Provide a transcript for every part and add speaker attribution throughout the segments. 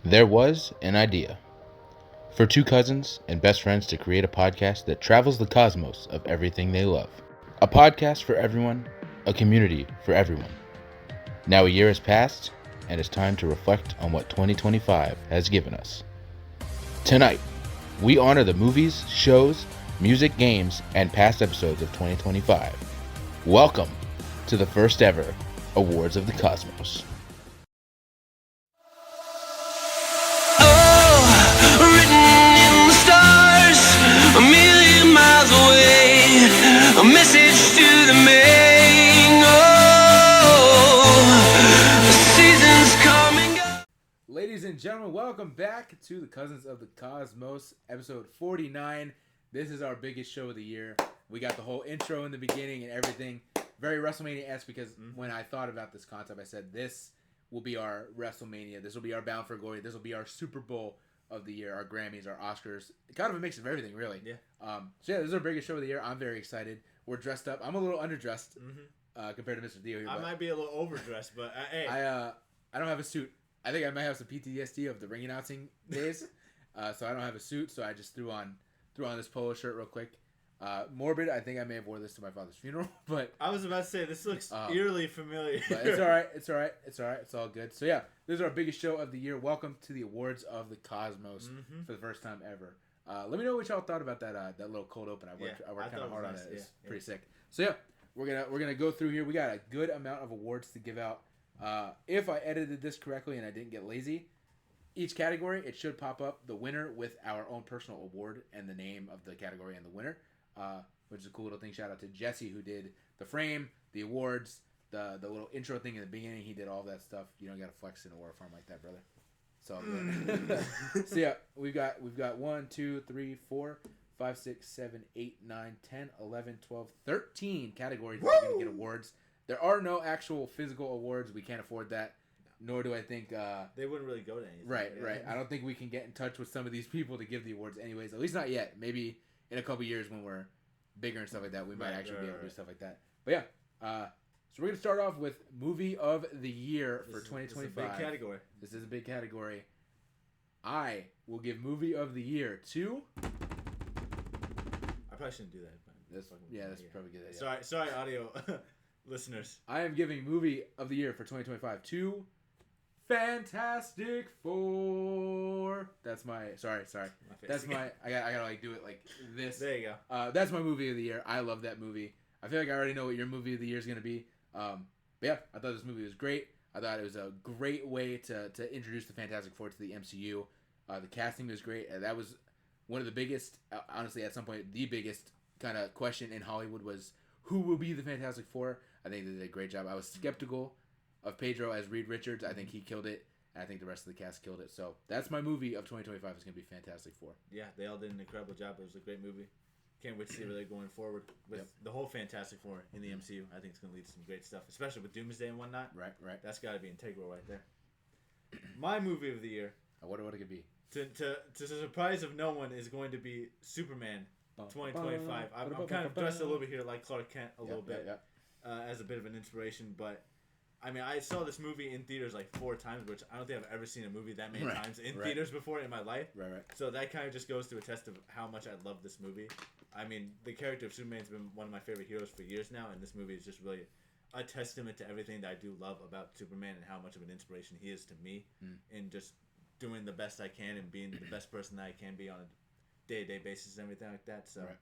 Speaker 1: There was an idea for two cousins and best friends to create a podcast that travels the cosmos of everything they love. A podcast for everyone, a community for everyone. Now a year has passed, and it's time to reflect on what 2025 has given us. Tonight, we honor the movies, shows, music, games, and past episodes of 2025. Welcome to the first ever Awards of the Cosmos.
Speaker 2: A million miles away, a message to the main. Oh, the season's coming up.
Speaker 3: Ladies and gentlemen, welcome back to the Cousins of the Cosmos, episode 49. This is our biggest show of the year. We got the whole intro in the beginning and everything. Very WrestleMania-esque because when I thought about this concept, I said this will be our WrestleMania. This will be our Bound for Glory. This will be our Super Bowl of the year, our Grammys, our Oscars. Kind of a mix of everything, really.
Speaker 4: Yeah.
Speaker 3: So this is our biggest show of the year. I'm very excited. We're dressed up. I'm a little underdressed compared to Mr. Theo here.
Speaker 4: I might be a little overdressed, but hey.
Speaker 3: I don't have a suit. I think I might have some PTSD of the ring announcing days. So I don't have a suit, so I just threw on this polo shirt real quick. Morbid, I think I may have wore this to my father's funeral, but
Speaker 4: I was about to say this looks eerily familiar.
Speaker 3: But it's all right. It's all right. It's all right. It's all good. So yeah, this is our biggest show of the year. Welcome to the Awards of the Cosmos for the first time ever. Let me know what y'all thought about that little cold open. I worked kind of hard on it. It's pretty sick. So yeah, we're gonna go through here. We got a good amount of awards to give out. If I edited this correctly and I didn't get lazy, each category it should pop up the winner with our own personal award and the name of the category and the winner. Which is a cool little thing. Shout out to Jesse who did the frame, the awards, the little intro thing in the beginning. He did all that stuff. You don't gotta flex in a war farm like that, brother. So so yeah, we've got 1, 2, 3, 4, 5, 6, 7, 8, 9, 10, 11, 12, 13 categories that are gonna get awards. There are no actual physical awards. We can't afford that. Nor do I think
Speaker 4: they wouldn't really go to anything.
Speaker 3: Right. I don't think we can get in touch with some of these people to give the awards anyways. At least not yet. Maybe in a couple years when we're bigger and stuff like that, we might actually be able to do stuff like that. But yeah, so we're going to start off with Movie of the Year for 2025.
Speaker 4: This is a big category.
Speaker 3: This is a big category. I will give Movie of the Year to...
Speaker 4: I probably shouldn't do that.
Speaker 3: That's probably good.
Speaker 4: Sorry, audio listeners. I
Speaker 3: am giving Movie of the Year for 2025 to... Fantastic Four. That's my sorry. That's my I gotta like do it like this.
Speaker 4: There you
Speaker 3: go. That's my movie of the year. I love that movie. I feel like I already know what your movie of the year is gonna be. But yeah, I thought this movie was great. I thought it was a great way to introduce the Fantastic Four to the MCU. The casting was great. That was one of the biggest, honestly, at some point, the biggest kind of question in Hollywood was who will be the Fantastic Four. I think they did a great job. I was skeptical of Pedro as Reed Richards. I think he killed it, and I think the rest of the cast killed it. So that's my movie of 2025 is going to be Fantastic Four.
Speaker 4: Yeah, they all did an incredible job. It was a great movie. Can't wait to see where they're going forward with the whole Fantastic Four in the MCU. I think it's going to lead to some great stuff, especially with Doomsday and whatnot.
Speaker 3: Right.
Speaker 4: That's got to be integral right there. My movie of the year.
Speaker 3: What it could be?
Speaker 4: To the surprise of no one is going to be Superman 2025. I'm kind of dressed a little bit here like Clark Kent a little bit as a bit of an inspiration, but I mean, I saw this movie in theaters like 4 times, which I don't think I've ever seen a movie that many times in theaters before in my life.
Speaker 3: Right.
Speaker 4: So that kind of just goes to attest of how much I love this movie. I mean, the character of Superman's been one of my favorite heroes for years now, and this movie is just really a testament to everything that I do love about Superman and how much of an inspiration he is to me in just doing the best I can and being the best person that I can be on a day-to-day basis and everything like that. So. Right.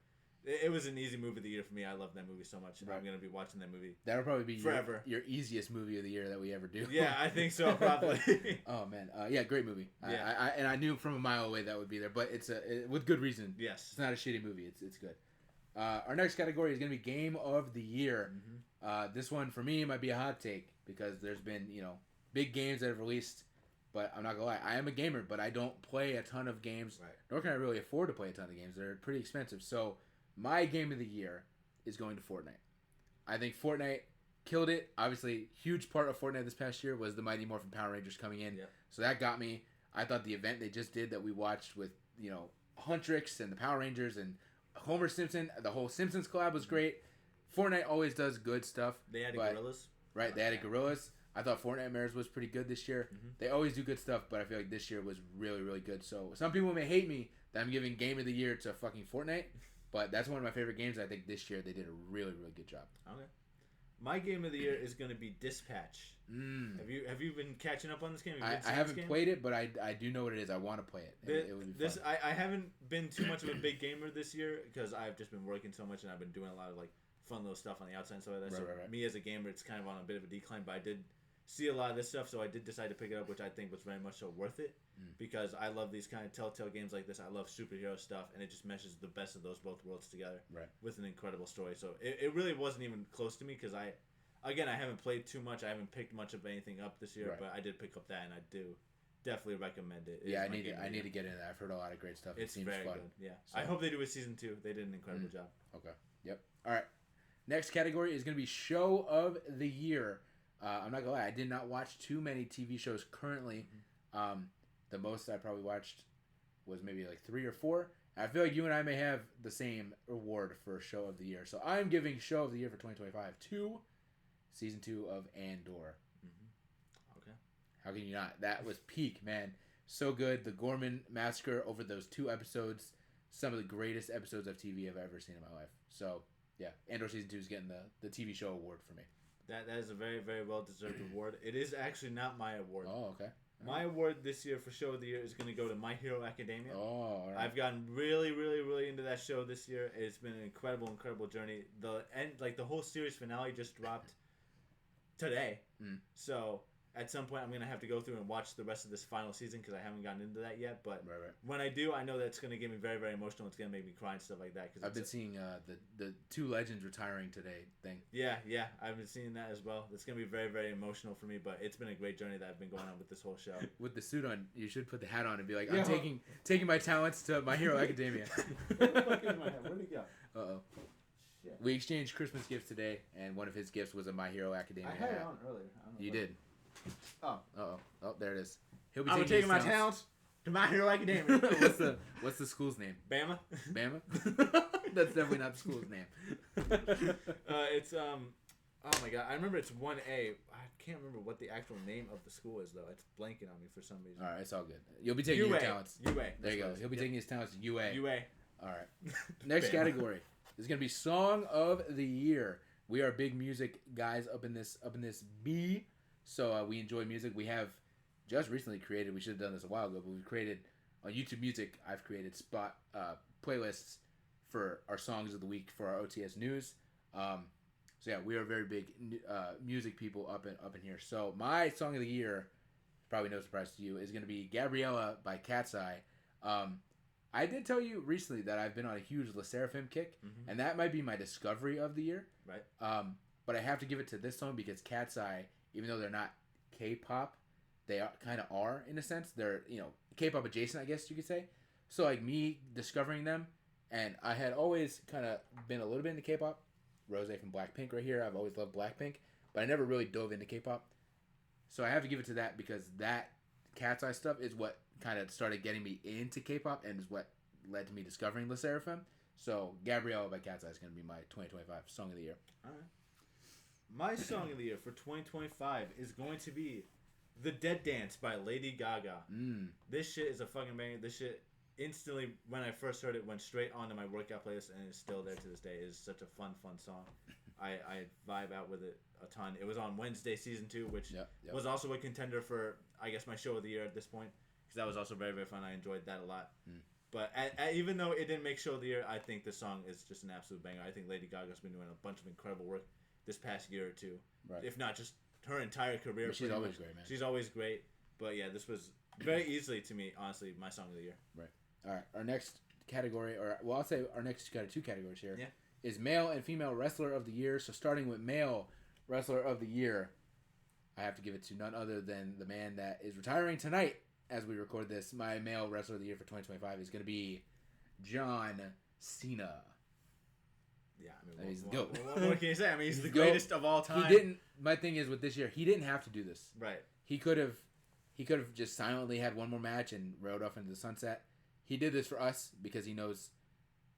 Speaker 4: It was an easy movie of the year for me. I love that movie so much. I'm going to be watching that movie
Speaker 3: that'll probably be
Speaker 4: forever.
Speaker 3: Your easiest movie of the year that we ever do.
Speaker 4: Yeah, I think so, probably.
Speaker 3: Oh, man. Yeah, great movie.
Speaker 4: Yeah.
Speaker 3: I knew from a mile away that would be there, but it's with good reason.
Speaker 4: Yes.
Speaker 3: It's not a shitty movie. It's good. Our next category is going to be Game of the Year. This one, for me, might be a hot take because there's been, big games that have released, but I'm not going to lie. I am a gamer, but I don't play a ton of games, nor can I really afford to play a ton of games. They're pretty expensive, so... My game of the year is going to Fortnite. I think Fortnite killed it. Obviously, huge part of Fortnite this past year was the Mighty Morphin Power Rangers coming in. Yeah. So that got me. I thought the event they just did that we watched with, Huntrix and the Power Rangers and Homer Simpson, the whole Simpsons collab was great. Fortnite always does good stuff.
Speaker 4: They added gorillas.
Speaker 3: Right, they added gorillas. I thought Fortnite was pretty good this year.
Speaker 4: Mm-hmm.
Speaker 3: They always do good stuff, but I feel like this year was really, really good. So some people may hate me that I'm giving Game of the Year to fucking Fortnite, but that's one of my favorite games. I think this year they did a really, really good job.
Speaker 4: Okay. My Game of the Year is going to be Dispatch. Have you been catching up on this game?
Speaker 3: I haven't played it, but I do know what it is. I want to play it. It would be fun.
Speaker 4: I haven't been too much of a big gamer this year because I've just been working so much and I've been doing a lot of like fun little stuff on the outside and stuff like that.
Speaker 3: Right.
Speaker 4: Me as a gamer, it's kind of on a bit of a decline, but I did see a lot of this stuff, so I did decide to pick it up, which I think was very much so worth it because I love these kind of telltale games like this. I love superhero stuff, and it just meshes the best of those both worlds together with an incredible story. So it really wasn't even close to me because I haven't played too much. I haven't picked much of anything up this year, but I did pick up that, and I do definitely recommend it.
Speaker 3: I need to get into that. I've heard a lot of great stuff. It seems
Speaker 4: very
Speaker 3: fun.
Speaker 4: good. Yeah,
Speaker 3: So.
Speaker 4: I hope they do a season 2. They did an incredible job.
Speaker 3: Okay. Yep. All right. Next category is going to be Show of the Year. I'm not gonna lie, I did not watch too many TV shows currently. The most I probably watched was maybe like 3 or 4. I feel like you and I may have the same award for Show of the Year. So I'm giving Show of the Year for 2025 to Season 2 of Andor.
Speaker 4: Okay.
Speaker 3: How can you not? That was peak, man. So good. The Gorman Massacre over those 2 episodes. Some of the greatest episodes of TV I've ever seen in my life. So, yeah. Andor Season 2 is getting the TV show award for me.
Speaker 4: That is a very, very well-deserved award. It is actually not my award.
Speaker 3: Oh, okay.
Speaker 4: My award this year for Show of the Year is going to go to My Hero Academia.
Speaker 3: Oh, all right.
Speaker 4: I've gotten really, really, really into that show this year. It's been an incredible, incredible journey. The whole series finale just dropped today. So at some point, I'm going to have to go through and watch the rest of this final season because I haven't gotten into that yet. But when I do, I know that's going to get me very, very emotional. It's going to make me cry and stuff like that. Cause
Speaker 3: I've been seeing the 2 legends retiring today thing.
Speaker 4: Yeah, I've been seeing that as well. It's going to be very, very emotional for me, but it's been a great journey that I've been going on with this whole show.
Speaker 3: With the suit on, you should put the hat on and be like, I'm taking my talents to My Hero Academia.
Speaker 4: Where the fuck is my hat? Where'd it go?
Speaker 3: Uh-oh.
Speaker 4: Shit.
Speaker 3: We exchanged Christmas gifts today, and one of his gifts was a My Hero Academia
Speaker 4: I had
Speaker 3: hat.
Speaker 4: it on earlier. I don't know
Speaker 3: You did.
Speaker 4: Oh.
Speaker 3: Uh-oh. Oh, there it is. He'll be
Speaker 4: I'm taking my talents to My Hero Academia.
Speaker 3: What's the school's name?
Speaker 4: Bama.
Speaker 3: Bama? That's definitely not the school's name.
Speaker 4: It's oh my god, I remember it's 1A. I can't remember what the actual name of the school is though. It's blanking on me for some reason.
Speaker 3: All right, it's all good. You'll be taking your talents.
Speaker 4: UA.
Speaker 3: There you go. He'll be taking his talents to UA.
Speaker 4: UA.
Speaker 3: All right. Next
Speaker 4: Bama.
Speaker 3: category is gonna be Song of the Year. We are big music guys up in this B. So we enjoy music. We have just recently created. We should have done this a while ago, but we created on YouTube Music. I've created spot playlists for our songs of the week for our OTS news. So yeah, we are very big music people up in here. So my song of the year, probably no surprise to you, is going to be Gabriella by Cat's Eye. I did tell you recently that I've been on a huge Le Sserafim kick, and that might be my discovery of the year.
Speaker 4: Right.
Speaker 3: But I have to give it to this song because Cat's Eye, even though they're not K-pop, they kind of are in a sense. They're K-pop adjacent, I guess you could say. So like me discovering them, and I had always kind of been a little bit into K-pop. Rose from Blackpink right here. I've always loved Blackpink, but I never really dove into K-pop. So I have to give it to that because that Cat's Eye stuff is what kind of started getting me into K-pop and is what led to me discovering Le Sserafim. So Gabriella by Cat's Eye is going to be my 2025 song of the year.
Speaker 4: All right. My song of the year for 2025 is going to be The Dead Dance by Lady Gaga. This shit is a fucking banger. This shit instantly, when I first heard it, went straight onto my workout playlist and is still there to this day. It is such a fun song. I vibe out with it a ton. It was on Wednesday season 2, which was also a contender for, I guess, my show of the year at this point. Because that was also very, very fun. I enjoyed that a lot. But even though it didn't make show of the year, I think the song is just an absolute banger. I think Lady Gaga's been doing a bunch of incredible work this past year or two. Right. If not just her entire career.
Speaker 3: But she's always great, man.
Speaker 4: She's always great. But yeah, this was very easily, to me, honestly, my song of the year.
Speaker 3: Right. All right. Our next category, I'll say our next 2 categories here, is male and female wrestler of the year. So starting with male wrestler of the year, I have to give it to none other than the man that is retiring tonight as we record this. My male wrestler of the year for 2025 is going to be John Cena.
Speaker 4: Yeah, I mean,
Speaker 3: he's the GOAT.
Speaker 4: What can you say? I mean, he's the greatest of all time.
Speaker 3: He didn't. My thing is with this year, he didn't have to do this.
Speaker 4: Right.
Speaker 3: He could have just silently had one more match and rode off into the sunset. He did this for us because he knows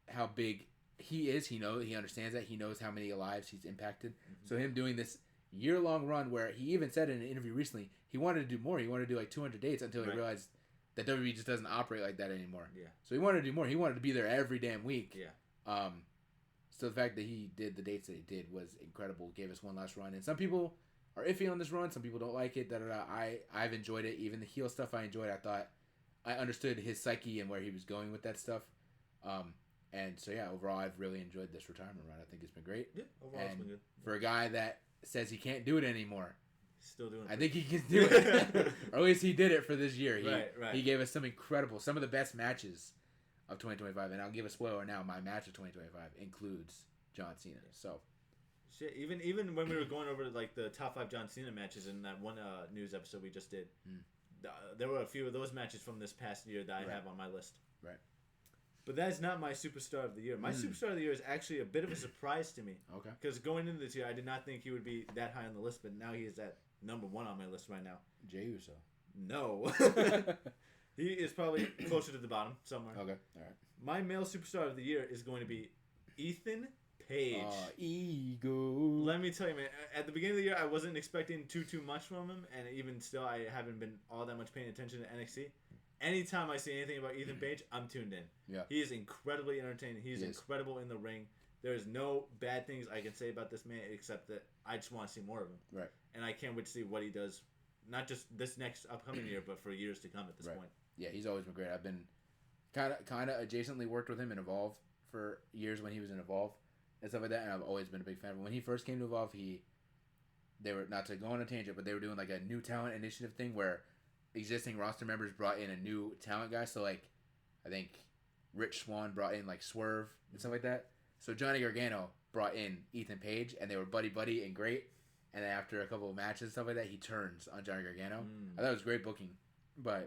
Speaker 3: how big he is. He understands that. He knows how many lives he's impacted. So him doing this year-long run where he even said in an interview recently he wanted to do more. He wanted to do like 200 dates until he realized that WWE just doesn't operate like that anymore.
Speaker 4: Yeah.
Speaker 3: So he wanted to do more. He wanted to be there every damn week.
Speaker 4: Yeah.
Speaker 3: So the fact that he did the dates that he did was incredible. Gave us one last run. And some people are iffy on this run. Some people don't like it. I've enjoyed it. Even the heel stuff I enjoyed. I thought I understood his psyche and where he was going with that stuff. And so, yeah, overall, I've really enjoyed this retirement run. I think it's been great.
Speaker 4: Yeah, overall it's been good.
Speaker 3: For a guy that says he can't do it anymore,
Speaker 4: still doing it.
Speaker 3: I think he can do it. Or at least he did it for this year.
Speaker 4: Right.
Speaker 3: He gave us some of the best matches of 2025. And I'll give a spoiler now. My match of 2025 includes John Cena. So,
Speaker 4: shit, even when we were going over like the top 5 John Cena matches in that one news episode we just did, there were a few of those matches from this past year that I have on my list.
Speaker 3: Right.
Speaker 4: But that is not my superstar of the year. My superstar of the year is actually a bit of a surprise to me.
Speaker 3: Okay.
Speaker 4: Because going into this year, I did not think he would be that high on the list, but now he is at number 1 on my list right now.
Speaker 3: Jey Uso.
Speaker 4: No. He is probably closer to the bottom somewhere.
Speaker 3: Okay. All right.
Speaker 4: My male superstar of the year is going to be Ethan Page.
Speaker 3: Ego.
Speaker 4: Let me tell you, man. At the beginning of the year, I wasn't expecting too much from him, and even still, I haven't been all that much paying attention to NXT. Anytime I see anything about Ethan Page, I'm tuned in.
Speaker 3: Yeah.
Speaker 4: He is incredibly entertaining. He is incredible in the ring. There is no bad things I can say about this man except that I just want to see more of him.
Speaker 3: Right.
Speaker 4: And I can't wait to see what he does, not just this next upcoming year, but for years to come at this point.
Speaker 3: Yeah, he's always been great. I've been kind of adjacently worked with him in Evolve for years when he was in Evolve and stuff like that, and I've always been a big fan. But when he first came to Evolve, they were, not to go on a tangent, but they were doing like a new talent initiative thing where existing roster members brought in a new talent guy. So like, I think Rich Swann brought in like Swerve and stuff like that. So Johnny Gargano brought in Ethan Page, and they were buddy and great. And then after a couple of matches and stuff like that, he turns on Johnny Gargano. I thought it was great booking by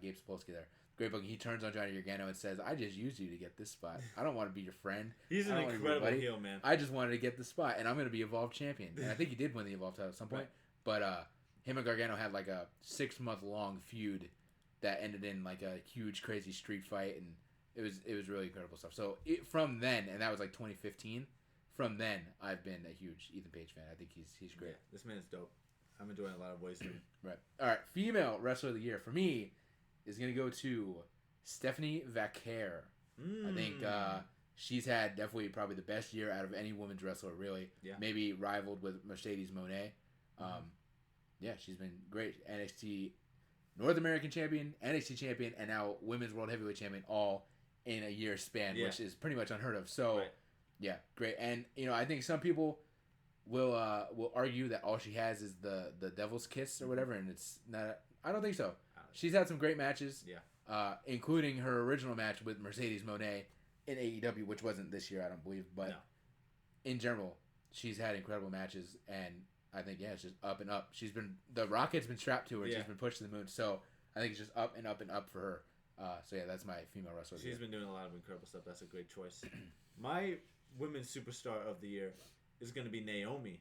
Speaker 3: Gabe Sapolsky there. Great booking. He turns on Johnny Gargano and says, "I just used you to get this spot. I don't want to be your friend.
Speaker 4: He's an incredible heel, man.
Speaker 3: I just wanted to get the spot, and I'm going to be Evolve champion." And I think he did win the Evolve title at some point. Right. But him and Gargano had like a 6-month-long feud that ended in like a huge, crazy street fight, and it was really incredible stuff. So from then, and that was like 2015. From then, I've been a huge Ethan Page fan. I think he's great.
Speaker 4: Yeah, this man is dope. I'm enjoying a lot of voice.
Speaker 3: Right. All right. Female wrestler of the year for me is going to go to Stephanie Vaquer. I think she's had definitely probably the best year out of any women's wrestler, really.
Speaker 4: Yeah.
Speaker 3: Maybe rivaled with Mercedes Moné. Yeah, she's been great. NXT North American champion, NXT champion, and now women's world heavyweight champion, all in a year span, which is pretty much unheard of. So, yeah, great. And I think some people will argue that all she has is the devil's kiss or whatever, and it's not. I don't think so. She's had some great matches, including her original match with Mercedes Moné in AEW, which wasn't this year, I don't believe, but in general, she's had incredible matches, and I think it's just up and up. The rocket's been strapped to her. She's been pushed to the moon. So I think it's just up and up and up for her. So yeah, that's my female wrestler.
Speaker 4: She's been doing a lot of incredible stuff. That's a great choice. My women's superstar of the year is going to be Naomi.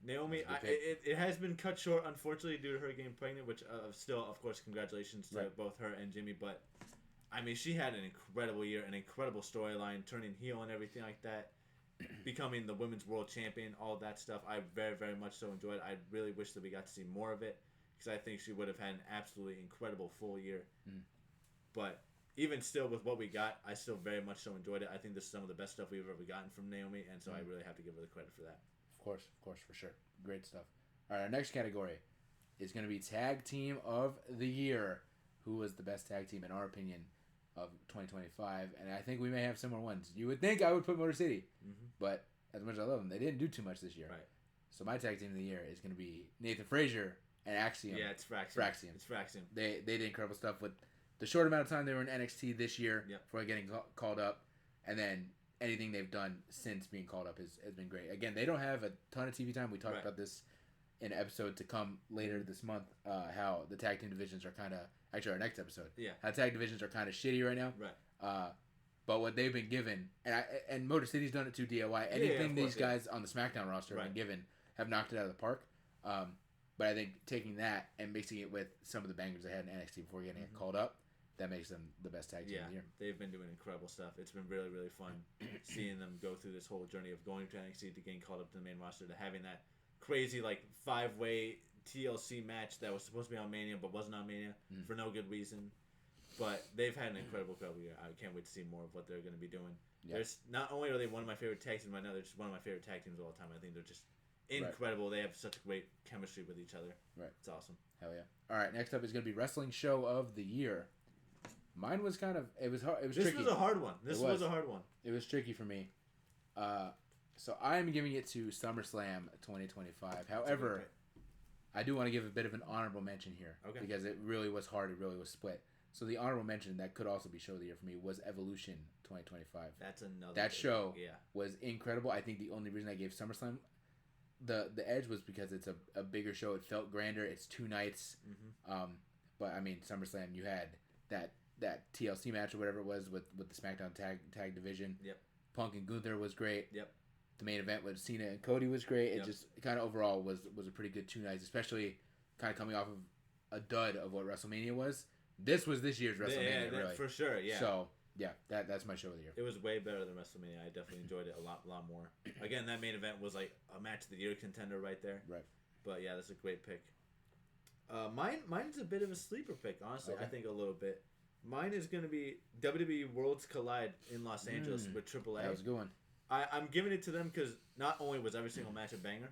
Speaker 4: Naomi, it has been cut short, unfortunately, due to her getting pregnant, which still, of course, congratulations to both her and Jimmy. But, I mean, she had an incredible year, an incredible storyline, turning heel and everything like that, becoming the women's world champion, all that stuff. I very, very much so enjoyed it. I really wish that we got to see more of it, because I think she would have had an absolutely incredible full year. But even still, with what we got, I still very much so enjoyed it. I think this is some of the best stuff we've ever gotten from Naomi, and so I really have to give her the credit for that.
Speaker 3: Of course, for sure. Great stuff. All right, our next category is going to be Tag Team of the Year. Who was the best tag team, in our opinion, of 2025? And I think we may have similar ones. You would think I would put Motor City, but as much as I love them, they didn't do too much this year.
Speaker 4: Right.
Speaker 3: So my Tag Team of the Year is going to be Nathan Frazier and Axiom.
Speaker 4: Yeah, it's Fraxium. It's Fraxium.
Speaker 3: They did incredible stuff with the short amount of time they were in NXT this year before getting called up, and then anything they've done since being called up has been great. Again, they don't have a ton of TV time. We talked about this in an episode to come later this month, how the tag team divisions are kind of, actually our next episode, how tag divisions are kind of shitty right now.
Speaker 4: Right.
Speaker 3: But what they've been given, and Motor City's done it too, DIY, anything these guys on the SmackDown roster have been given have knocked it out of the park. But I think taking that and mixing it with some of the bangers they had in NXT before getting it called up, that makes them the best tag team of the year.
Speaker 4: They've been doing incredible stuff. It's been really, really fun seeing them go through this whole journey of going to NXT to getting called up to the main roster to having that crazy like 5-way TLC match that was supposed to be on Mania but wasn't on Mania for no good reason. But they've had an incredible year. I can't wait to see more of what they're going to be doing. Yeah. There's not only are they one of my favorite tag teams right now, they're just one of my favorite tag teams of all time. I think they're just incredible. Right. They have such a great chemistry with each other. Right. It's awesome.
Speaker 3: Hell yeah. All right, next up is going to be Wrestling Show of the Year. Mine was kind of, it was hard. It was tricky.
Speaker 4: This was a hard one. This was a hard one.
Speaker 3: It was tricky for me. So I'm giving it to SummerSlam 2025. However, I do want to give a bit of an honorable mention here. Okay. Because it really was hard. It really was split. So the honorable mention that could also be Show of the Year for me was Evolution 2025.
Speaker 4: That's another.
Speaker 3: That show was incredible. I think the only reason I gave SummerSlam the edge was because it's a bigger show. It felt grander. It's 2 nights. Mm-hmm. But I mean, SummerSlam, you had that TLC match or whatever it was with the SmackDown tag division.
Speaker 4: Yep.
Speaker 3: Punk and Gunther was great.
Speaker 4: Yep.
Speaker 3: The main event with Cena and Cody was great. It just kind of overall was a pretty good 2 nights, especially kind of coming off of a dud of what WrestleMania was. This was this year's WrestleMania, really.
Speaker 4: For sure, yeah.
Speaker 3: So, yeah, that's my show of the year.
Speaker 4: It was way better than WrestleMania. I definitely enjoyed it a lot more. Again, that main event was like a match of the year contender right there.
Speaker 3: Right.
Speaker 4: But yeah, that's a great pick. Mine's a bit of a sleeper pick, honestly. Okay. I think a little bit. Mine is going to be WWE Worlds Collide in Los Angeles with AAA.
Speaker 3: That was a good one.
Speaker 4: I'm giving it to them because not only was every single match a banger,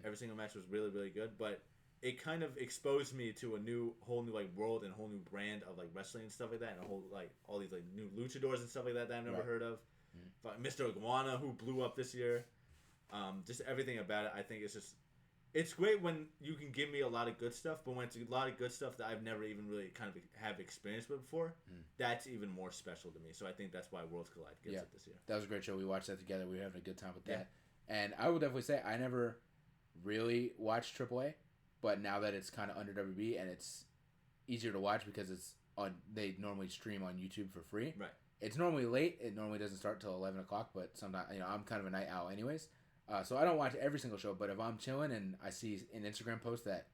Speaker 4: every single match was really, really good, but it kind of exposed me to a whole new like world and a whole new brand of like wrestling and stuff like that, and a whole like all these like new luchadors and stuff like that I've never heard of. Mr. Iguana, who blew up this year, just everything about it. I think it's great when you can give me a lot of good stuff, but when it's a lot of good stuff that I've never even really kind of have experience with before, that's even more special to me. So I think that's why Worlds Collide gets it this year.
Speaker 3: That was a great show. We watched that together. We were having a good time with that. And I would definitely say I never really watched AAA. But now that it's kind of under WB and it's easier to watch because they normally stream on YouTube for free.
Speaker 4: Right.
Speaker 3: It's normally late. It normally doesn't start till 11 o'clock. But sometimes I'm kind of a night owl anyways. So I don't watch every single show. But if I'm chilling and I see an Instagram post that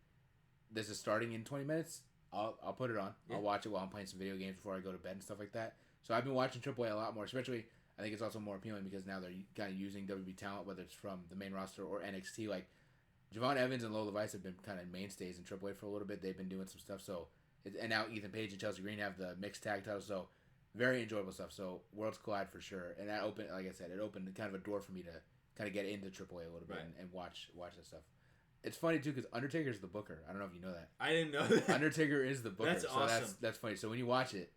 Speaker 3: this is starting in 20 minutes, I'll put it on. Yeah. I'll watch it while I'm playing some video games before I go to bed and stuff like that. So I've been watching AAA a lot more. Especially I think it's also more appealing because now they're kind of using WB talent, whether it's from the main roster or NXT. Like Javon Evans and Lola Vice have been kind of mainstays in AAA for a little bit. They've been doing some stuff. And now Ethan Page and Chelsea Green have the mixed tag titles. So very enjoyable stuff. So Worlds Collide for sure. And that opened, like I said, it opened kind of a door for me to kind of get into AAA a little bit and watch that stuff. It's funny too because Undertaker's the booker. I don't know if you know that.
Speaker 4: I didn't know that.
Speaker 3: Undertaker is the booker.
Speaker 4: That's awesome.
Speaker 3: That's funny. So when you watch it,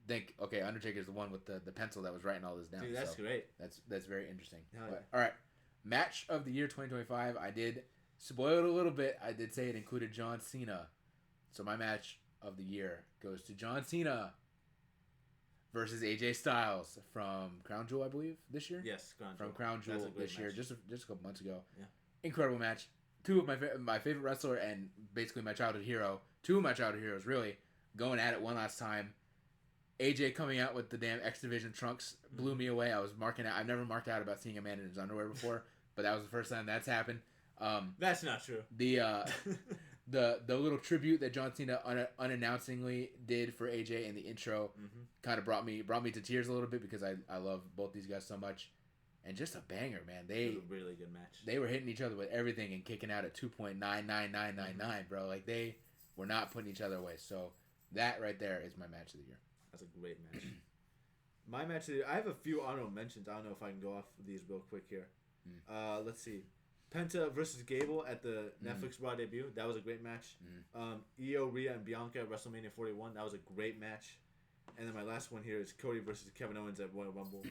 Speaker 3: think, okay, Undertaker's the one with the pencil that was writing all this down.
Speaker 4: Dude, that's great.
Speaker 3: That's very interesting. All right, match of the year 2025. I did spoil it a little bit. I did say it included John Cena. So my match of the year goes to John Cena versus AJ Styles from Crown Jewel, I believe, this year.
Speaker 4: Yes,
Speaker 3: Crown Jewel this year, just a couple months ago.
Speaker 4: Yeah,
Speaker 3: incredible match. Two of my favorite wrestler and basically my childhood hero. Two of my childhood heroes really going at it one last time. AJ coming out with the damn X Division trunks blew me away. I was marking out. I've never marked out about seeing a man in his underwear before, but that was the first time that's happened.
Speaker 4: That's not true.
Speaker 3: The little tribute that John Cena unannouncingly did for AJ in the intro kind of brought me to tears a little bit because I love both these guys so much, and just a banger, man.
Speaker 4: It was a really good match.
Speaker 3: They were hitting each other with everything and kicking out at 2.99999, bro. Like they were not putting each other away. So that right there is my match of the year.
Speaker 4: That's a great match. My match of the year, I have a few honorable mentions. I don't know if I can go off of these real quick here. Let's see. Penta versus Gable at the Netflix Raw debut. That was a great match. Io, Rhea, and Bianca at WrestleMania 41. That was a great match. And then my last one here is Cody versus Kevin Owens at Royal Rumble.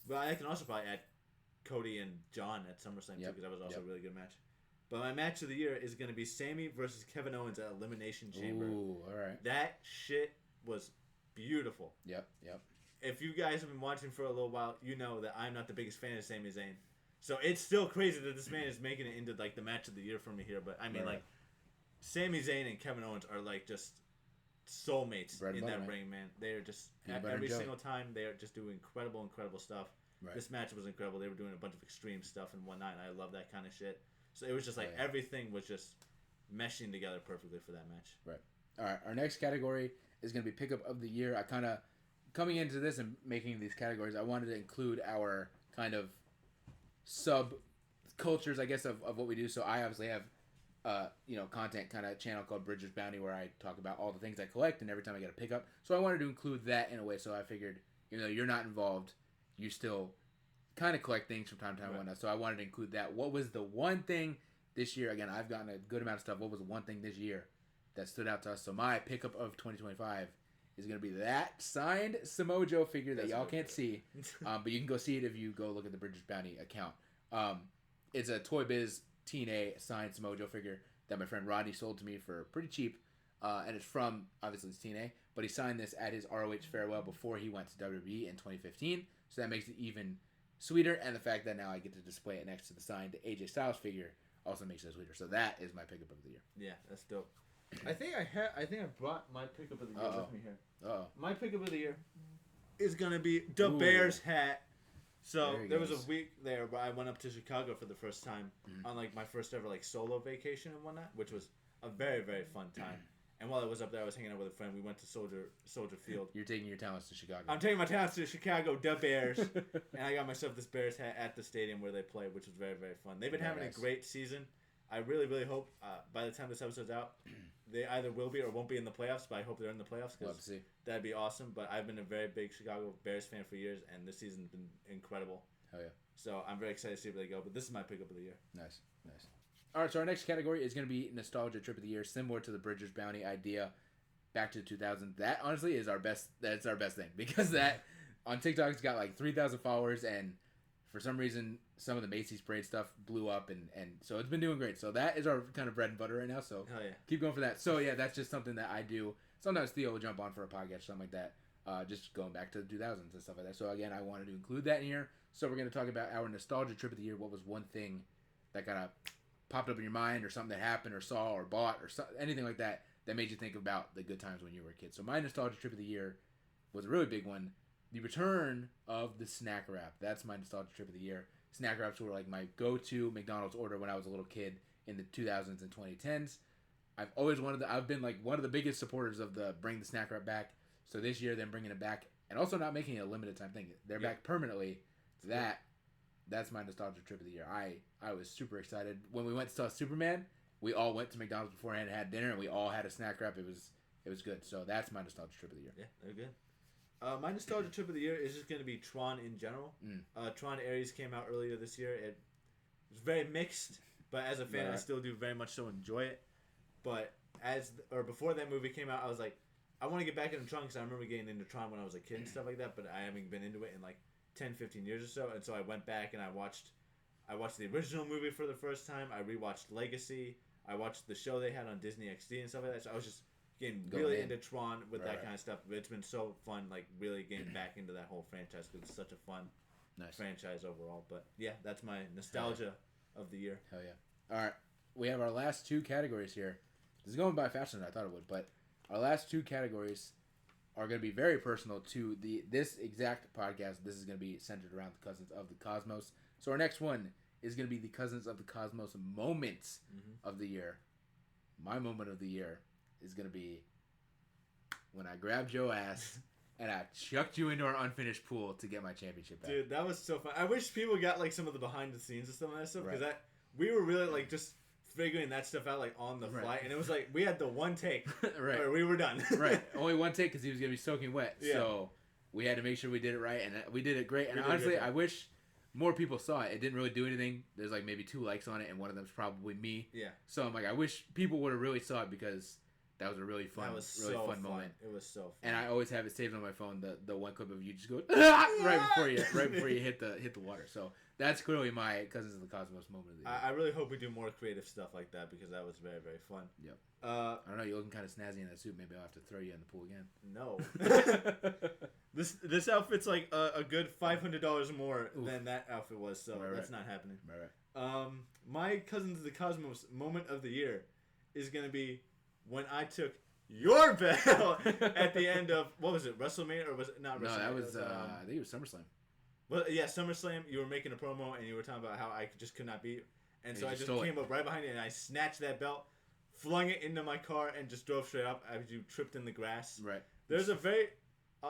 Speaker 4: But I can also probably add Cody and John at SummerSlam too because that was also a really good match. But my match of the year is going to be Sami versus Kevin Owens at Elimination Chamber.
Speaker 3: Ooh, all right.
Speaker 4: That shit was beautiful.
Speaker 3: Yep.
Speaker 4: If you guys have been watching for a little while, you know that I'm not the biggest fan of Sami Zayn. So it's still crazy that this man is making it into like the match of the year for me here. But I mean, like, Sami Zayn and Kevin Owens are like just soulmates in that ring, man. They are just every single time they are just doing incredible stuff. Right. This match was incredible. They were doing a bunch of extreme stuff and whatnot, and I love that kind of shit. So it was just like everything was just meshing together perfectly for that match.
Speaker 3: Right. All right. Our next category is going to be Pickup of the Year. I kind of, coming into this and making these categories, I wanted to include our kind of cultures, I guess, of what we do. So I obviously have, content kind of channel called Bridger's Bounty where I talk about all the things I collect and every time I get a pickup. So I wanted to include that in a way. So I figured, you're not involved, you still kind of collect things from time to time and whatnot. So I wanted to include that. What was the one thing this year? Again, I've gotten a good amount of stuff. What was the one thing this year that stood out to us? So my pickup of 2025 is going to be that signed Samoa Joe figure that y'all can't see, but you can go see it if you go look at the Bridger's Bounty account. It's a Toy Biz TNA signed Samoa Joe figure that my friend Rodney sold to me for pretty cheap, and it's from, obviously it's TNA, but he signed this at his ROH farewell before he went to WWE in 2015, so that makes it even sweeter, and the fact that now I get to display it next to the signed AJ Styles figure also makes it sweeter. So that is my pickup of the year.
Speaker 4: Yeah, that's dope. I think I brought my pickup of the year with me here. My pickup of the year is gonna be the Bears hat. So there was a week there where I went up to Chicago for the first time on like my first ever like solo vacation and whatnot, which was a very, very fun time. And while I was up there, I was hanging out with a friend. We went to Soldier Field.
Speaker 3: You're taking your talents to Chicago.
Speaker 4: I'm taking my talents to Chicago, the Bears, and I got myself this Bears hat at the stadium where they play, which was very, very fun. They've been having a great season. I really, really hope by the time this episode's out, they either will be or won't be in the playoffs, but I hope they're in the playoffs
Speaker 3: Love to see.
Speaker 4: That'd be awesome. But I've been a very big Chicago Bears fan for years, and this season's been incredible.
Speaker 3: Hell yeah.
Speaker 4: So I'm very excited to see where they go, but this is my pickup of the year.
Speaker 3: Nice. All right, so our next category is going to be Nostalgia Trip of the Year, similar to the Bridger's Bounty idea back to 2000. That, honestly, is our best thing, because that, on TikTok, it's got like 3,000 followers, and for some reason, some of the Macy's parade stuff blew up, and so it's been doing great. So that is our kind of bread and butter right now, so keep going for that. So yeah, that's just something that I do. Sometimes Theo will jump on for a podcast or something like that, just going back to the 2000s and stuff like that. So again, I wanted to include that in here. So we're going to talk about our Nostalgia Trip of the Year. What was one thing that kind of popped up in your mind, or something that happened or saw or bought or anything like that made you think about the good times when you were a kid. So my Nostalgia Trip of the Year was a really big one. The return of the snack wrap. That's my Nostalgia Trip of the Year. Snack wraps were like my go-to McDonald's order when I was a little kid in the 2000s and 2010s. I've been like one of the biggest supporters of the bring the snack wrap back. So this year, them bringing it back and also not making it a limited time thing. They're back permanently. That's my Nostalgia Trip of the Year. I was super excited when we went to saw Superman. We all went to McDonald's beforehand and had dinner, and we all had a snack wrap. It was good. So that's my Nostalgia Trip of the Year.
Speaker 4: Yeah, they're good. My Nostalgia Trip of the Year is just going to be Tron in general. Tron Ares came out earlier this year. It was very mixed, but as a fan, I still do very much so enjoy it. But before that movie came out, I was like, I want to get back into Tron, because I remember getting into Tron when I was a kid and stuff like that, but I haven't been into it in like 10, 15 years or so. And so I went back and I watched the original movie for the first time. I rewatched Legacy. I watched the show they had on Disney XD and stuff like that. So I was just getting really into Tron with that kind of stuff. It's been so fun, like really getting back into that whole franchise, because it's such a fun franchise overall. But yeah, that's my nostalgia of the year.
Speaker 3: Hell yeah. All right. We have our last two categories here. This is going by faster than I thought it would, but our last two categories are going to be very personal to this exact podcast. This is going to be centered around the Cousins of the Cosmos. So our next one is going to be the Cousins of the Cosmos moments of the year. My moment of the year is going to be when I grabbed your ass and I chucked you into our unfinished pool to get my championship back.
Speaker 4: Dude, that was so fun. I wish people got like some of the behind the scenes and some of that stuff, because we were really like just figuring that stuff out like on the fly, and it was like we had the one take where we were done.
Speaker 3: Only one take, because he was going to be soaking wet. So we had to make sure we did it right, and we did it great. And honestly, I wish more people saw it. It didn't really do anything. There's like maybe 2 likes on it, and one of them's probably me. Yeah. So I'm like, I wish people would have really saw it, because that was a really fun, fun moment.
Speaker 4: It was so fun.
Speaker 3: And I always have it saved on my phone. The one clip of you just go right before you hit the water. So that's clearly my Cousins of the Cosmos moment of the year.
Speaker 4: I really hope we do more creative stuff like that, because that was very, very fun.
Speaker 3: Yep. I don't know. You're looking kind of snazzy in that suit. Maybe I'll have to throw you in the pool again.
Speaker 4: No. This outfit's like a good $500 more than that outfit was, so that's not happening.
Speaker 3: Right.
Speaker 4: My Cousins of the Cosmos moment of the year is going to be when I took your belt at the end of, what was it, WrestleMania, or was it not WrestleMania?
Speaker 3: No, that was, I think it was SummerSlam.
Speaker 4: Well, yeah, SummerSlam, you were making a promo, and you were talking about how I just could not beat. And so I just came up right behind you, and I snatched that belt, flung it into my car, and just drove straight up as you tripped in the grass.
Speaker 3: Right.
Speaker 4: There's a very...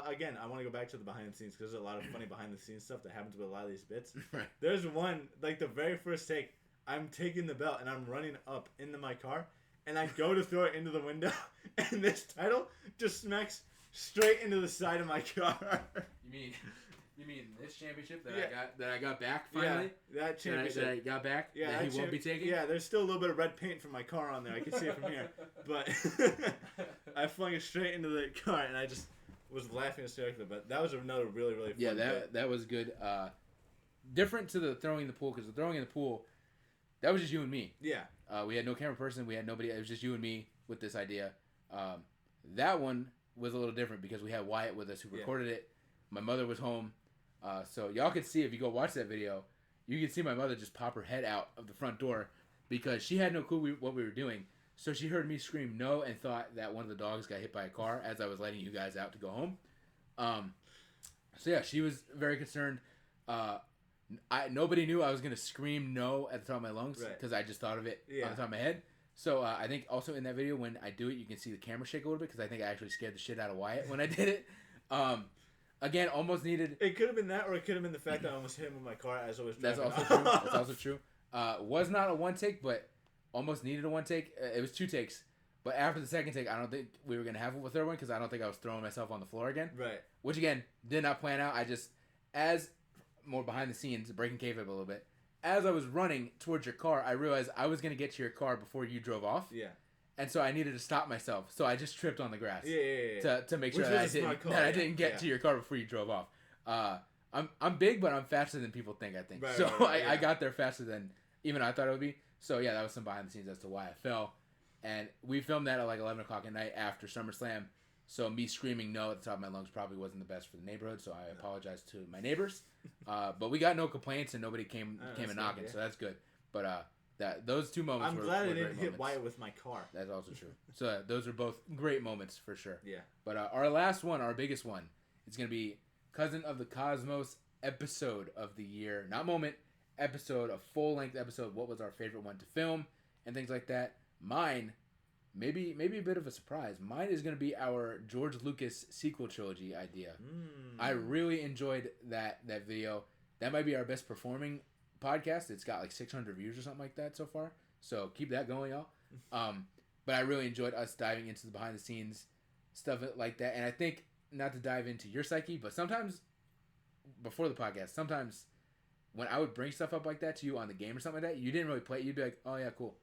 Speaker 4: again, I want to go back to the behind the scenes, because there's a lot of funny behind the scenes stuff that happens with a lot of these bits.
Speaker 3: Right.
Speaker 4: There's one, like the very first take, I'm taking the belt and I'm running up into my car, and I go to throw it into the window, and this title just smacks straight into the side of my car.
Speaker 3: You mean this championship that I got back finally?
Speaker 4: Yeah, that championship
Speaker 3: that I got back.
Speaker 4: Yeah,
Speaker 3: that he won't be taking.
Speaker 4: Yeah, there's still a little bit of red paint from my car on there. I can see it from here, but I flung it straight into the car, and I just was laughing hysterically. But that was another really really fun
Speaker 3: that was good. Different to the throwing in the pool, because the throwing in the pool, that was just you and me.
Speaker 4: Yeah.
Speaker 3: We had no camera person. We had nobody. It was just you and me with this idea. That one was a little different because we had Wyatt with us who recorded it. My mother was home. So y'all could see, if you go watch that video, you can see my mother just pop her head out of the front door because she had no clue what we were doing. So she heard me scream no and thought that one of the dogs got hit by a car as I was letting you guys out to go home. So yeah, she was very concerned. Nobody knew I was going to scream no at the top of my lungs because I just thought of it on the top of my head. So I think also in that video when I do it, you can see the camera shake a little bit because I think I actually scared the shit out of Wyatt when I did it. Again, almost needed.
Speaker 4: It could have been that, or it could have been the fact that I almost hit him with my car as I was driving.
Speaker 3: That's also true. Was not a one take, but almost needed a one take. It was two takes, but after the second take, I don't think we were gonna have a third one because I don't think I was throwing myself on the floor again.
Speaker 4: Right.
Speaker 3: Which again did not plan out. I just, as more behind the scenes, breaking kayfabe a little bit. As I was running towards your car, I realized I was gonna get to your car before you drove off.
Speaker 4: Yeah.
Speaker 3: And so I needed to stop myself. So I just tripped on the grass.
Speaker 4: Yeah.
Speaker 3: To make sure that I didn't get to your car before you drove off. I'm big, but I'm faster than people think. I think I got there faster than even I thought it would be. So yeah, that was some behind the scenes as to why I fell. And we filmed that at like 11 o'clock at night after SummerSlam. So me screaming no at the top of my lungs probably wasn't the best for the neighborhood. So I apologize to my neighbors. But we got no complaints and nobody came a knocking. So that's good. But those two moments.
Speaker 4: I'm glad I didn't hit Wyatt with my car.
Speaker 3: That's also true. So those are both great moments for sure.
Speaker 4: Yeah.
Speaker 3: But our last one, our biggest one, is gonna be Cousin of the Cosmos episode of the year, not moment, episode, a full length episode. What was our favorite one to film and things like that. Mine, maybe a bit of a surprise. Mine is gonna be our George Lucas sequel trilogy idea. I really enjoyed that video. That might be our best performing podcast. It's got like 600 views or something like that so far. So keep that going, y'all. But I really enjoyed us diving into the behind the scenes stuff like that. And I think, not to dive into your psyche, but sometimes before the podcast, sometimes when I would bring stuff up like that to you on the game or something like that, you didn't really play it. You'd be like, oh yeah, cool.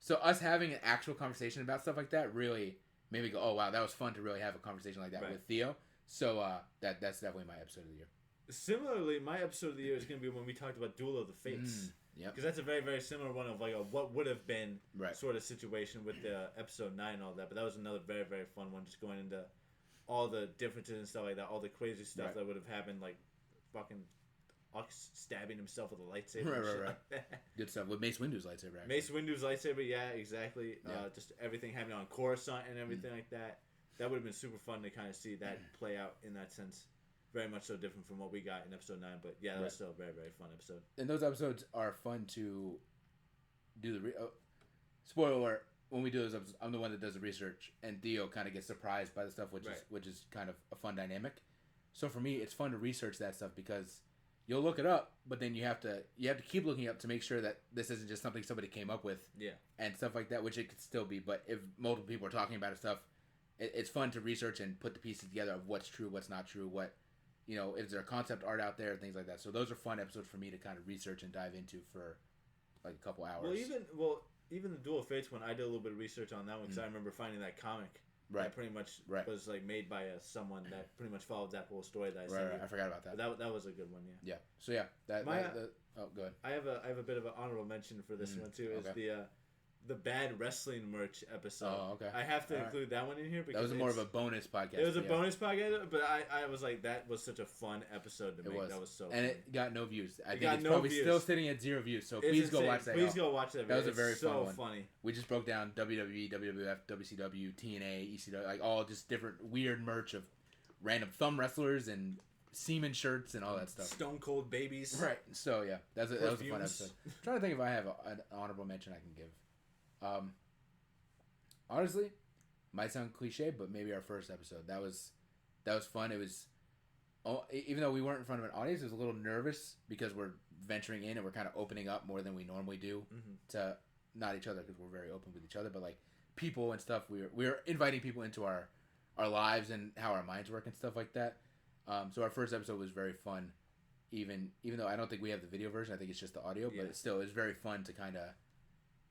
Speaker 3: So us having an actual conversation about stuff like that really made me go, oh wow, that was fun to really have a conversation like that with Theo. So that's definitely my episode of the year.
Speaker 4: Similarly, my episode of the year is going to be when we talked about Duel of the Fates. Because that's a very, very similar one of like a what would have been sort of situation with the episode 9 and all that. But that was another very, very fun one, just going into all the differences and stuff like that, all the crazy stuff that would have happened, like fucking Ox stabbing himself with a lightsaber. Right. Like that.
Speaker 3: Good stuff. With Mace Windu's lightsaber, actually.
Speaker 4: Mace Windu's lightsaber, yeah, exactly. Yeah. Just everything happening on Coruscant and everything like that. That would have been super fun to kind of see that play out in that sense. Very much so different from what we got in episode 9, but yeah, that was still a very, very fun episode.
Speaker 3: And those episodes are fun to do the spoiler alert, when we do those episodes, I'm the one that does the research, and Theo kind of gets surprised by the stuff, which is kind of a fun dynamic. So for me, it's fun to research that stuff because you'll look it up, but then you have to keep looking up to make sure that this isn't just something somebody came up with, and stuff like that, which it could still be. But if multiple people are talking about it, stuff, it's fun to research and put the pieces together of what's true, what's not true, what. Is there concept art out there, things like that. So those are fun episodes for me to kind of research and dive into for like a couple hours.
Speaker 4: Even the Duel of Fates one, I did a little bit of research on that one because I remember finding that comic that pretty much was like made by someone that pretty much followed that whole story that I said.
Speaker 3: I forgot about that.
Speaker 4: That was a good one, yeah.
Speaker 3: Yeah. So yeah, oh, go ahead.
Speaker 4: I have a bit of an honorable mention for this one too. Is the bad wrestling merch episode.
Speaker 3: Oh, okay.
Speaker 4: I have to include that one in here because
Speaker 3: that was more of a bonus podcast.
Speaker 4: It was a bonus podcast, but I was like, that was such a fun episode to make. That was so.
Speaker 3: And
Speaker 4: fun.
Speaker 3: it got no views. I think it's probably still sitting at 0 views. So please go watch that.
Speaker 4: Please go watch that.
Speaker 3: That was a very fun one.
Speaker 4: Funny.
Speaker 3: We just broke down WWE, WWF, WCW, TNA, ECW, like all just different weird merch of random thumb wrestlers and semen shirts and all that stuff.
Speaker 4: Stone Cold babies.
Speaker 3: Right. So yeah, that was a fun episode. I'm trying to think if I have an honorable mention I can give. Honestly, might sound cliche, but maybe our first episode. That was fun. It was even though we weren't in front of an audience, I was a little nervous because we're venturing in and we're kind of opening up more than we normally do to not each other, because we're very open with each other, but like people and stuff. We're inviting people into our lives and how our minds work and stuff like that. So our first episode was very fun, even though I don't think we have the video version. I think it's just the audio, but it was very fun to kind of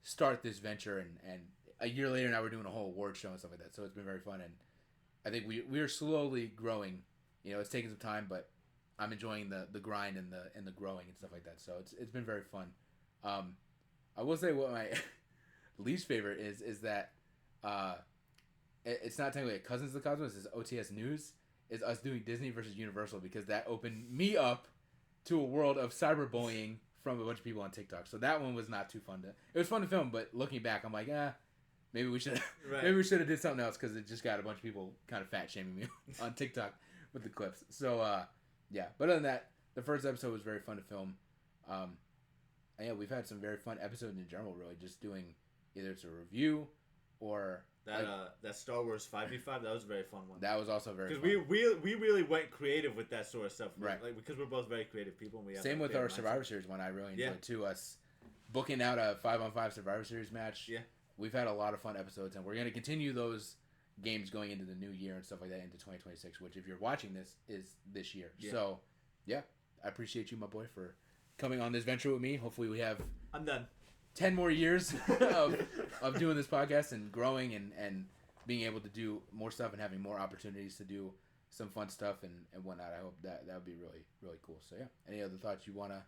Speaker 3: start this venture, and a year later now we're doing a whole award show and stuff like that. So it's been very fun, and I think we are slowly growing. You know, it's taking some time, but I'm enjoying the grind and the growing and stuff like that. So it's been very fun. I will say what my least favorite is that it's not technically a Cousins of the Cosmos. It's OTS News. Is us doing Disney versus Universal, because that opened me up to a world of cyberbullying from a bunch of people on TikTok. So that one was not too fun to. It was fun to film, but looking back, I'm like, maybe we should maybe we should have did something else, because it just got a bunch of people kind of fat shaming me on TikTok with the clips. So yeah, but other than that, the first episode was very fun to film. And yeah, we've had some very fun episodes in general. Really, just doing either it's a review or
Speaker 4: that Star Wars 5v5. That was a very fun one.
Speaker 3: That was also very fun.
Speaker 4: Because we really went creative with that sort of stuff,
Speaker 3: right?
Speaker 4: Like, because we're both very creative people. And we have
Speaker 3: same with our Survivor Series one. I really enjoyed too. Us booking out a 5-on-5 Survivor Series match.
Speaker 4: Yeah,
Speaker 3: we've had a lot of fun episodes, and we're gonna continue those games going into the new year and stuff like that into 2026. Which, if you're watching this, is this year. Yeah. So yeah, I appreciate you, my boy, for coming on this venture with me. Hopefully, we have.
Speaker 4: I'm done.
Speaker 3: 10 more years of doing this podcast and growing and being able to do more stuff and having more opportunities to do some fun stuff and whatnot. I hope that would be really, really cool. So yeah, any other thoughts you want to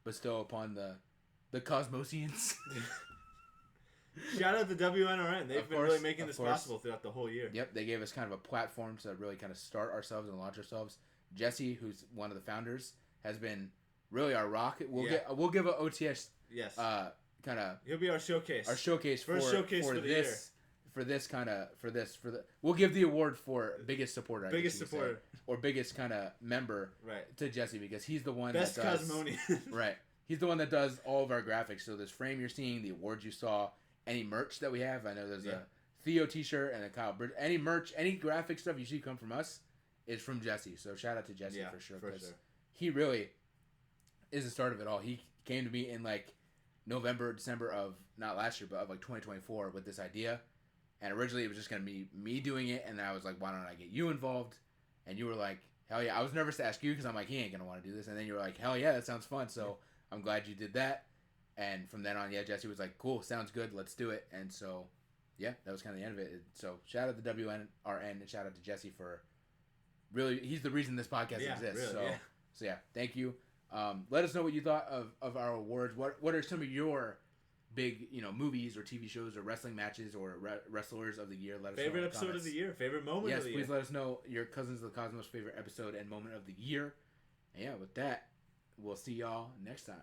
Speaker 3: bestow upon the Cosmosians?
Speaker 4: Shout out to WNRN. They've been really making this possible throughout the whole year.
Speaker 3: Yep, they gave us kind of a platform to really kind of start ourselves and launch ourselves. Jesse, who's one of the founders, has been really our rock. We'll give a OTS kind of
Speaker 4: he'll be our showcase.
Speaker 3: Our showcase
Speaker 4: for
Speaker 3: this year. We'll give the award for biggest supporter. Or biggest kind of member to Jesse, because he's the one
Speaker 4: best
Speaker 3: that does
Speaker 4: Cosmonian.
Speaker 3: Right. He's the one that does all of our graphics. So this frame you're seeing, the awards you saw, any merch that we have. I know there's a Theo t-shirt and a Kyle Bridge. Any merch, any graphic stuff you see come from us is from Jesse. So shout out to Jesse for sure. He really is the start of it all. He came to me in like November, December of not last year, but of like 2024 with this idea. And originally it was just gonna be me doing it, and I was like, why don't I get you involved? And you were like, hell yeah. I was nervous to ask you because I'm like, he ain't gonna want to do this. And then you were like, hell yeah, that sounds fun. So I'm glad you did that. And from then on, Jesse was like, cool, sounds good, let's do it. And so yeah, that was kind of the end of it. So shout out to WNRN and shout out to Jesse for really, he's the reason this podcast exists.
Speaker 4: Really,
Speaker 3: so yeah, thank you. Let us know what you thought of our awards. What are some of your big movies or TV shows or wrestling matches or wrestlers of the year? Let us
Speaker 4: favorite
Speaker 3: know
Speaker 4: episode of the year, favorite moment of the year.
Speaker 3: Yes, please let us know your Cousins of the Cosmos favorite episode and moment of the year. And yeah, with that, we'll see y'all next time.